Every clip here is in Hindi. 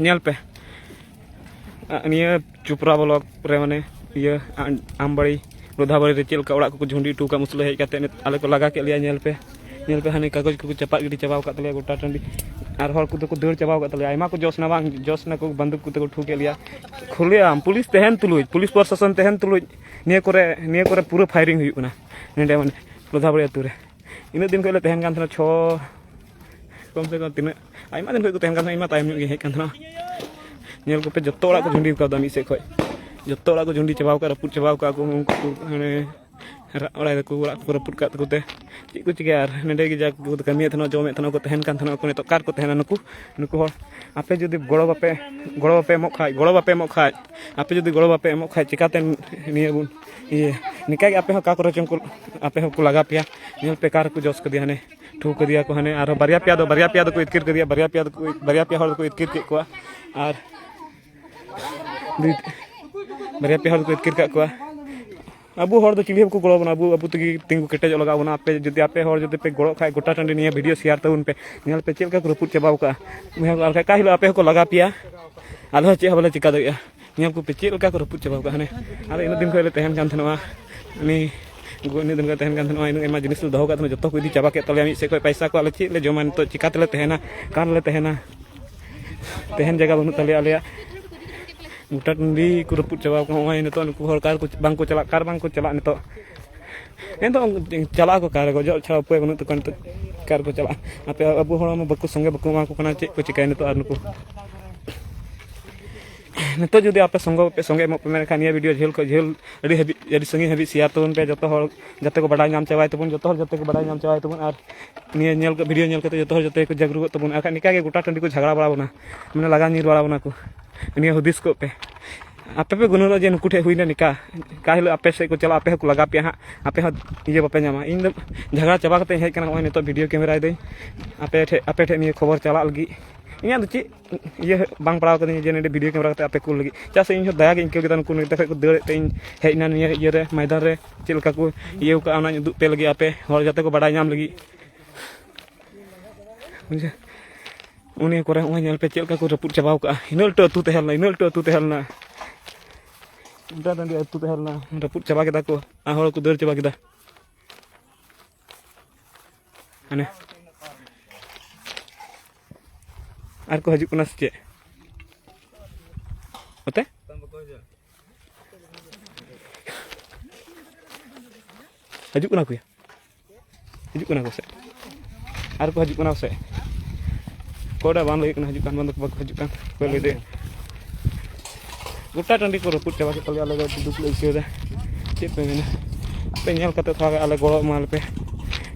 नेल पे निया चुपरा ब्लॉक रे माने ये आमबाड़ी लोधाबाड़ी रे चेल का ओड़ा को झुंडी टूका मुसले हेज काते आले को लगा के लिया नेल पे हाने कागज को चपाट गिडी चबाव का तले गोटा टंडी आर हर को को दौड़ चबाव का तले आयमा को जोसना बांग जोसना को बंदूक को ठू के लिया खुले आम पुलिस तहन तुलुज पुलिस प्रशासन तहन तुलुज निया करे पूरा फायरिंग हुई ना नेडे माने लोधाबाड़ी अतु रे इन दिन को तहन कान छो कम से कम तीन आयमा दिन को तहन कान आयमा टाइम गे हेज कान नेल को पे जत्तो ओड़ा को झुंडी का दामी से खय जत्तो ओड़ा को झुंडी चबाव का रपुट चबाव का को उनको माने ओड़ा को ओड़ा को रपुट का को ते ची को चिके यार नेडे गे जा को कमी थनो जमे थनो को तहन कान थनो को ने तो कार को तहना नुकु हर आपे जदि गड़ो बापे मो खाय आपे जदि गड़ो बापे मो खाय चिकाते निये बुन ये निका के आपे हो का करो चंको आपे हो को लगा पिया नेल पे कार को जोस कर दिया ने ठू कर दिया को हने आरो बारिया पिया को इतकिर कर दिया बारिया पिया हर को इतकिर के को आर बारिया पे हर को इतकिर का को अबू हर चिली को गड़ो बना अबू तगी तिंगु केटेज लगा बना पे जदि आपे हर जदि पे गड़ो खाय गोटा टंडी निया वीडियो शेयर तबुन पे नेल पे चेल का रपुट चबाव का मैं का हिलो आपे को लगा पिया आलो चे हबले चिका दया नेल को पे चेल का रपुट चबाव का हने आर इन दिन को तहन कान थनवा नि इन दिन को तहन कान थनवा इन एमा जिनिस दहो का जतो को इदी चबा के तले मी से को पैसा को आले चे ले जमान तो चिका तले तहना कान ले तहना तहन जगह बनु तले आले गोटा टंडी को रपुट चबाव का होय नितो नुकु हर कार को चला नितो एन तो चला को कार को जो छा पे बनु तो कार को चला आपे अबू हर बकु संगे बकु मा को कना चे को चिकाय नितो आर नुकु नितो जदि आपे संगे मो पे मेरे खानिया वीडियो झेल अड़ी संगी हबी शेयर तबन पे जतो हर जते को बडाय नाम चावाय तबन जतो हर जते को बडाय नाम चावाय तबन आर निया नेल को वीडियो नेल के जतो हर जते को जागरूक तबन आखा निका के गोटा टंडी को झगड़ा बड़ा बना माने लगा नीर बड़ा बना को निया हुदिस को पे आपे पे गुनो जे नुकु ठे हुइना निका का हिलो आपे से को चला आपे को लगा पे हा आपे ह ये बापे नामा इन झगड़ा चबा कते हेज कना नितो वीडियो कैमरा दे आपे ठे निया खबर चला लगी इया दो ची ये बांग पड़ाव कदी जे ने वीडियो कैमरा कते आपे को लगी चासे इन दया गे इनके के नुकु ने को दड़ ते हेजना निया ये रे मैदान रे चिलका को ये का आना दु पे लगी आपे हर जाते को बडाय नाम लगी मुझे उनी करे ओय नेल पे चिलका को रपुट चबाव का इनल तो अतु तेहलना दादा अतु तेहलना रपुट चबा केदा को आ हर को दड़ चबा केदा हाने आर को हजू कना से ओते हजू कना को से आर को हजू कना से कोडा बान लगे कना हजू कान बंद को हजू कान को ले दे गोटा टंडी को रपुट चबा के तले आले दुख ले के चे पे मेना पे नेल कते था आले गड़ो माल पे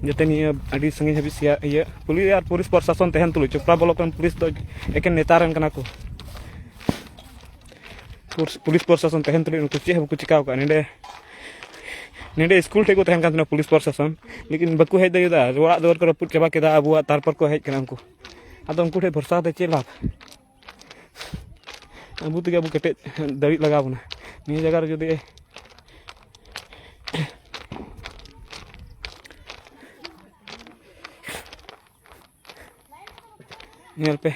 जते निया अड़ी संगे हबी सिया ये पुलिस प्रशासन तहन तुलु चोपड़ा ब्लॉक पुलिस तो एके नेता रन कना को पुलिस प्रशासन तहन तुलु उनको चे हबु चिकाव का नेडे स्कूल टे को तहन कान पुलिस प्रशासन लेकिन बकु हेज दयुदा ओड़ा दवर को रपुट चबा केदा अबुआ तारपर को हेज कना उनको आदो उनको ठे भरसा दे चे लाभ अबू तगे अबू केटे दड़ी लगा बना निया जगह रे जदि नेल पे